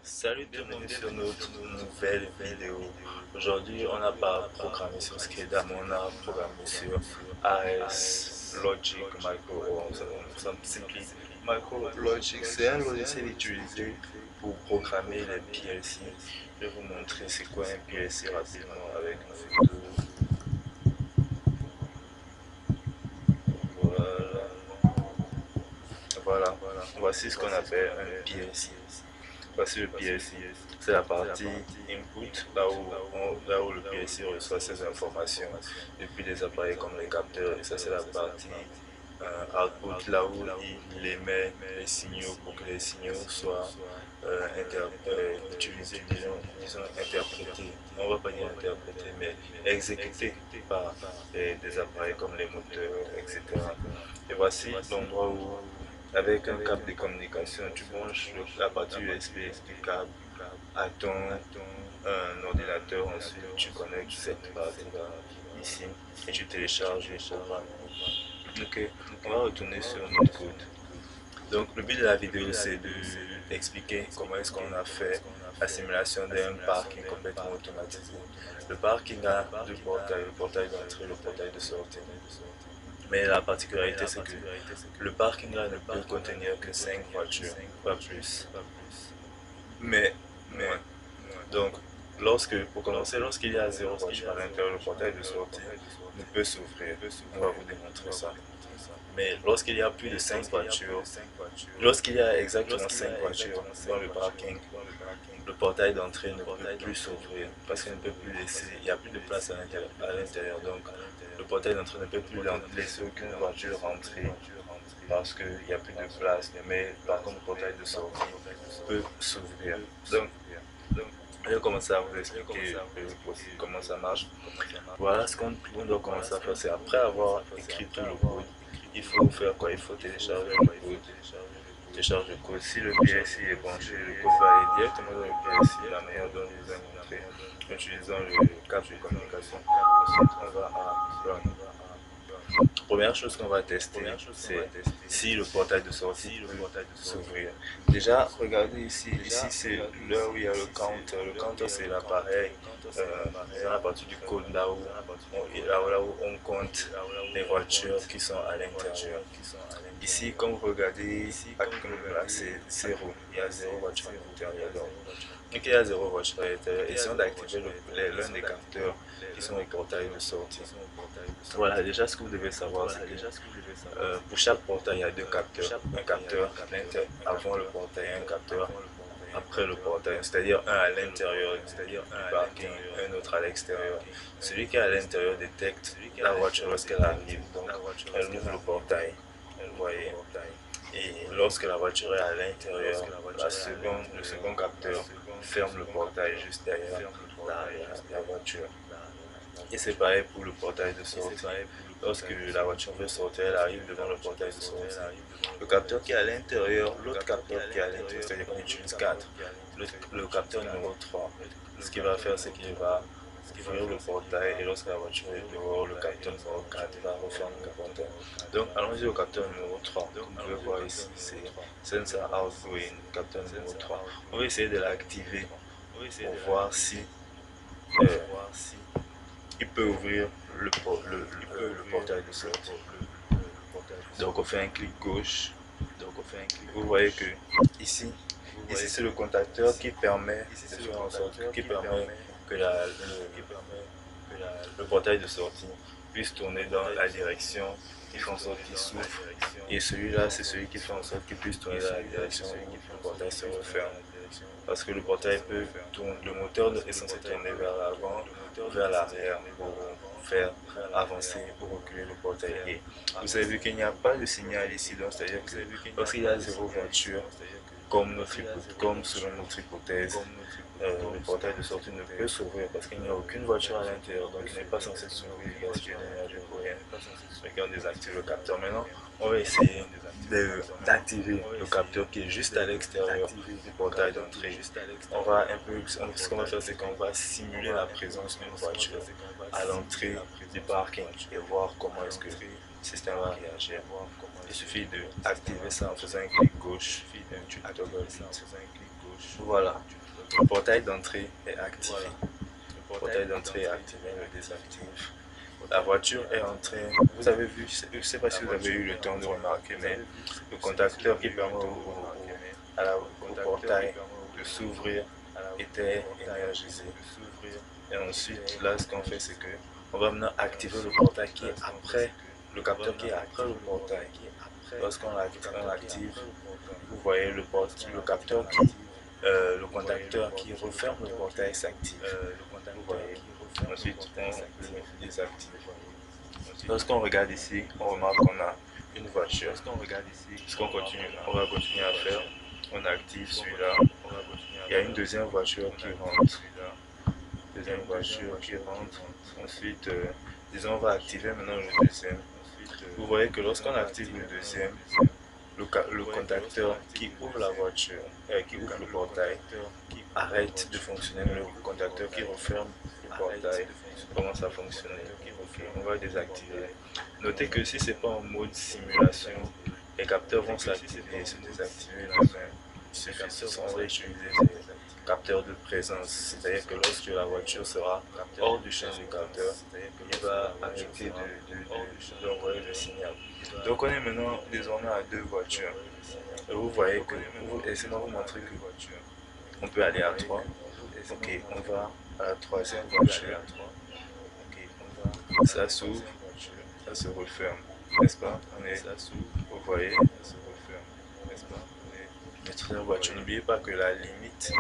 Salut, bienvenue sur notre nouvelle vidéo. Aujourd'hui, on n'a pas programmé sur SCADA, mais on a programmé sur AS Logic Micro. On simplifie. Micro Logic, c'est un logiciel utilisé pour programmer les PLC. Je vais vous montrer c'est quoi un PLC rapidement avec une photo. Voilà. Voilà. Voici ce qu'on appelle un PLC. Voici le PLC. C'est la partie input, là où le PLC reçoit ses informations depuis des appareils comme les capteurs. Et ça, c'est la partie output, là où il émet les signaux pour que les signaux soient utilisés, disons interprétés. On ne va pas dire interprétés, mais exécutés par des appareils comme les moteurs, etc. Et voici l'endroit où avec un câble de communication, tu branches la partie USB du câble à ton ordinateur. Ensuite, tu connectes cette partie-là ici et tu télécharges le programme. Ok, on va retourner sur notre code. Donc, le but de la vidéo, c'est d'expliquer comment est-ce qu'on a fait la simulation d'un parking complètement automatisé. Le parking a deux portails, le portail d'entrée et le portail de sortie. Mais la particularité, c'est que le parking là ne peut contenir que 5 voitures, pas plus. Mais, donc, pour commencer, lorsqu'il y a zéro voiture à l'intérieur, le portail de sortie ne peut s'ouvrir. On va vous démontrer ça. Mais lorsqu'il y a plus de 5 voitures, lorsqu'il y a exactement 5 voitures dans le parking, le portail d'entrée ne peut plus s'ouvrir parce qu'il ne peut plus laisser, il n'y a plus de place à l'intérieur. Donc, le portail d'entrée ne peut plus laisser aucune voiture rentrer parce qu'il n'y a plus de place. Mais par contre, le portail de sortie peut s'ouvrir. Donc, je vais commencer à vous expliquer comment ça marche. Voilà ce qu'on doit commencer à faire. C'est après avoir écrit tout le code, il faut faire quoi? Il faut télécharger le code. Télécharger le code. Si le PLC est branché, le code va aller directement dans le PLC, la manière dont je vous ai montré, en utilisant le câble de communication. Ensuite, on va à Run. Première chose qu'on va tester, c'est si le portail de sortie peut s'ouvrir. Déjà, regardez ici, c'est là où il y a le counter. Le counter, c'est l'appareil, dans la partie du code, là où on compte les voitures qui sont à l'intérieur. Ici, comme vous regardez, c'est zéro. Il y a zéro voiture à l'intérieur. Donc, il y a zéro voiture à l'intérieur, essayons d'activer l'un des capteurs qui sont les portails de sortie. Voilà, déjà ce que vous devez savoir, c'est que pour chaque portail, il y a deux capteurs. Un capteur avant le portail et un capteur après le portail, c'est-à-dire un à l'intérieur du parking, un autre à l'extérieur. Celui qui est à l'intérieur détecte la voiture lorsqu'elle arrive, donc elle ouvre le portail. Vous voyez. Et lorsque la voiture est à l'intérieur, le second capteur ferme le portail juste derrière la voiture. Et c'est pareil pour le portail de sortie. Lorsque la voiture veut sortir, elle arrive devant le portail de sortie. Le capteur qui est à l'intérieur, l'autre capteur qui est à l'intérieur, c'est-à-dire qu'on utilise 4. Le capteur numéro 3, ce qu'il va faire, c'est qu'il va ouvrir le portail et lorsque la voiture est dehors, le capteur numéro 4 va refermer le portail. Donc allons-y au capteur numéro 3. Comme vous pouvez voir ici, c'est Sensor Outgoing, capteur numéro 3. On va essayer de l'activer pour voir si il peut ouvrir le portail de sortie. Donc on fait un clic gauche. Vous voyez que ici c'est le contacteur qui permet de faire en sorte que le portail de sortie puisse tourner dans la direction qui fait en sorte qu'il s'ouvre. Et celui-là, c'est celui qui fait en sorte qu'il puisse tourner dans la direction où le portail se referme. Parce que le portail peut tourner, le moteur est censé tourner vers l'avant, vers l'arrière pour faire avancer ou reculer le portail. Et vous avez vu qu'il n'y a pas de signal ici, donc c'est-à-dire que lorsqu'il y a zéro voiture, comme selon notre hypothèse, le portail de sortie ne peut s'ouvrir parce qu'il n'y a aucune voiture à l'intérieur, donc il n'est pas censé s'ouvrir, gaspiller d'énergie pour rien. Donc on désactive le capteur. Maintenant, on va essayer d'activer le capteur qui est juste à l'extérieur du portail d'entrée. Ce qu'on va faire, c'est qu'on va simuler la présence d'une voiture à l'entrée du parking et voir comment est-ce que le système va réagir. Il suffit d'activer ça en faisant un clic gauche, un toggle bit. Voilà. Le portail d'entrée est activé. Le portail d'entrée est activé, le désactive. La voiture est en train, vous avez vu, je ne sais pas si vous avez eu le temps de remarquer, mais le contacteur qui permet au portail de s'ouvrir était énergisé. Et ensuite, là, ce qu'on fait, c'est que on va maintenant activer le portail qui est après, le capteur qui est après le portail. Lorsqu'on active, vous voyez le capteur le contacteur qui referme le portail s'active. Vous voyez. Ensuite, on le désactive. Lorsqu'on regarde ici, on remarque qu'on a une voiture. Ce qu'on continue, on va continuer à faire, on active celui-là. Il y a une deuxième voiture qui rentre. Deuxième voiture qui rentre. Ensuite, disons, on va activer maintenant le deuxième. Vous voyez que lorsqu'on active le deuxième, le contacteur qui ouvre la voiture, qui ouvre le portail, arrête de fonctionner. Le contacteur qui referme le portail commence à fonctionner. Ok, on va désactiver. Notez que si ce n'est pas en mode simulation, les capteurs vont s'activer et se désactiver eux-mêmes. On va utiliser des capteurs de présence, c'est-à-dire que lorsque la voiture sera hors du champ du capteur, il va arrêter d'envoyer le signal. Donc on est maintenant désormais à deux voitures. Et vous voyez que, laissez-moi vous montrer que on peut aller à 3. Ok, on va à la troisième voiture. Ça s'ouvre, ça se referme, n'est-ce pas? Vous voyez, la troisième voiture. N'oubliez pas que la limite,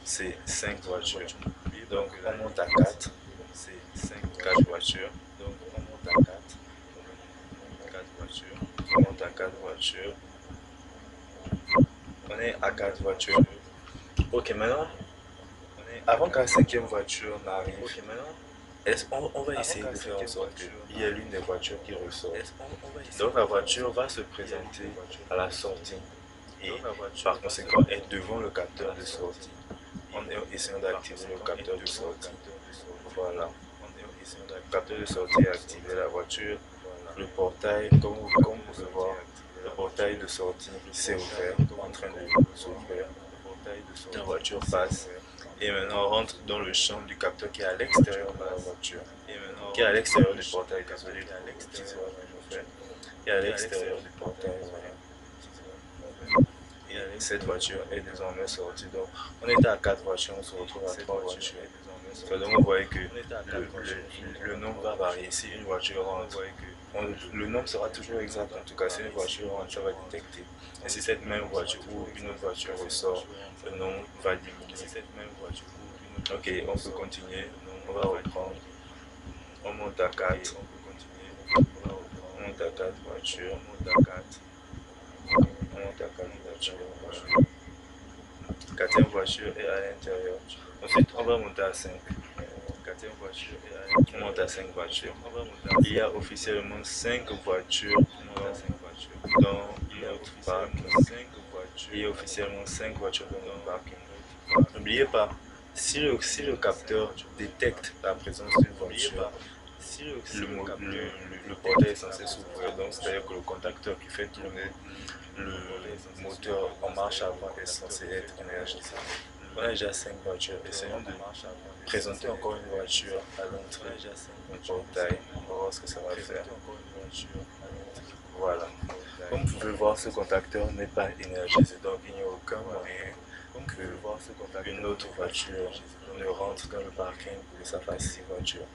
c'est 5 voitures. Donc on monte à 4. C'est 4 voitures. Donc on monte à 4 voitures. On monte à 4 voitures. On est à 4 voitures. Ok, maintenant, avant que la cinquième voiture n'arrive, on va essayer de faire en sorte qu'il y ait l'une des voitures qui ressort. Donc la voiture va se présenter à la sortie et par conséquent être devant le capteur de sortie. En essayant d'activer le capteur de sortie. Voilà. Le capteur de sortie est activé, la voiture, le portail, comme vous pouvez voir, le portail de sortie s'est ouvert, en train de s'ouvrir. La voiture passe et maintenant on rentre dans le champ du capteur qui est à l'extérieur de la voiture, qui est à l'extérieur du portail, désolé pour le petit erreur que je fais, qui est à l'extérieur du portail. Et cette voiture est désormais sortie. Donc on était à 4 voitures, on se retrouve à 3 voitures. Donc vous voyez que le nombre va varier. Si une voiture rentre, le nombre sera toujours exact. En tout cas, si une voiture rentre, ça va détecter. Et si cette même voiture ou une autre voiture ressort, le nombre va diminuer. Ok, on peut continuer. On va reprendre. On monte à 4. On monte à 4 voitures. On monte à 4 voitures. Quatrième voiture est à l'intérieur. Ensuite, on va monter à 5. On monte à 5 voitures. Il y a officiellement 5 voitures dans notre parking. Il y a officiellement 5 voitures dans notre parking. N'oubliez pas, si le capteur détecte la présence d'une voiture, le portail est censé s'ouvrir. Donc, c'est-à-dire que le contacteur qui fait tourner le moteur en marche avant est censé être énergisé. On a déjà 5 voitures. Essayons de présenter encore une voiture à l'entrée du portail. On va voir ce que ça va faire. Voilà. Comme vous pouvez voir, ce contacteur n'est pas énergisé, donc il n'y a aucun moyen qu'une autre voiture ne rentre dans le parking pour que ça fasse 6 voitures.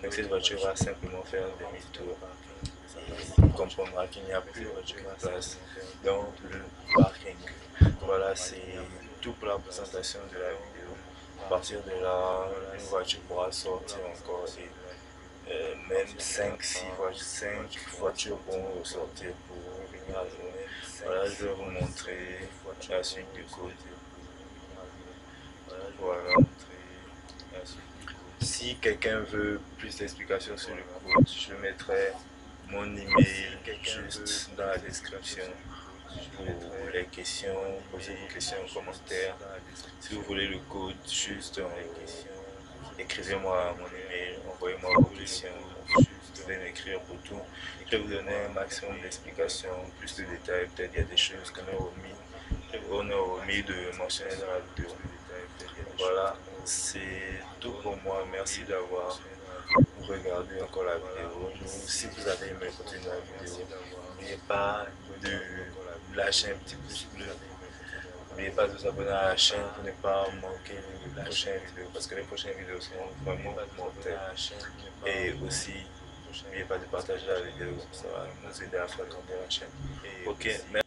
Donc cette voiture va simplement faire un demi-tour. On comprendra qu'il n'y a plus de voiture en place dans le parking. Voilà, c'est tout pour la présentation de la vidéo. À partir de là, une voiture pourra sortir encore et même 5 voitures pourront ressortir pour venir à la journée. Voilà, je vais vous montrer la suite du code. Voilà. Si quelqu'un veut plus d'explications sur le code, je mettrai mon email juste dans la description pour les questions, posez vos questions en commentaire. Si vous voulez le code, juste écrivez-moi mon email, envoyez-moi vos questions. Vous pouvez m'écrire pour tout. Je vais vous donner un maximum d'explications, plus de détails. Peut-être il y a des choses qu'on a omis de mentionner dans la vidéo. Voilà, c'est tout pour moi. Merci d'avoir regardé encore la vidéo. Si vous avez aimé le contenu de la vidéo, n'oubliez pas de lâcher un petit pouce bleu. N'oubliez pas de vous abonner à la chaîne pour ne pas manquer les prochaines vidéos parce que les prochaines vidéos seront vraiment mortelles. Et aussi, n'oubliez pas de partager la vidéo, ça va nous aider à faire grandir la chaîne. Ok, merci.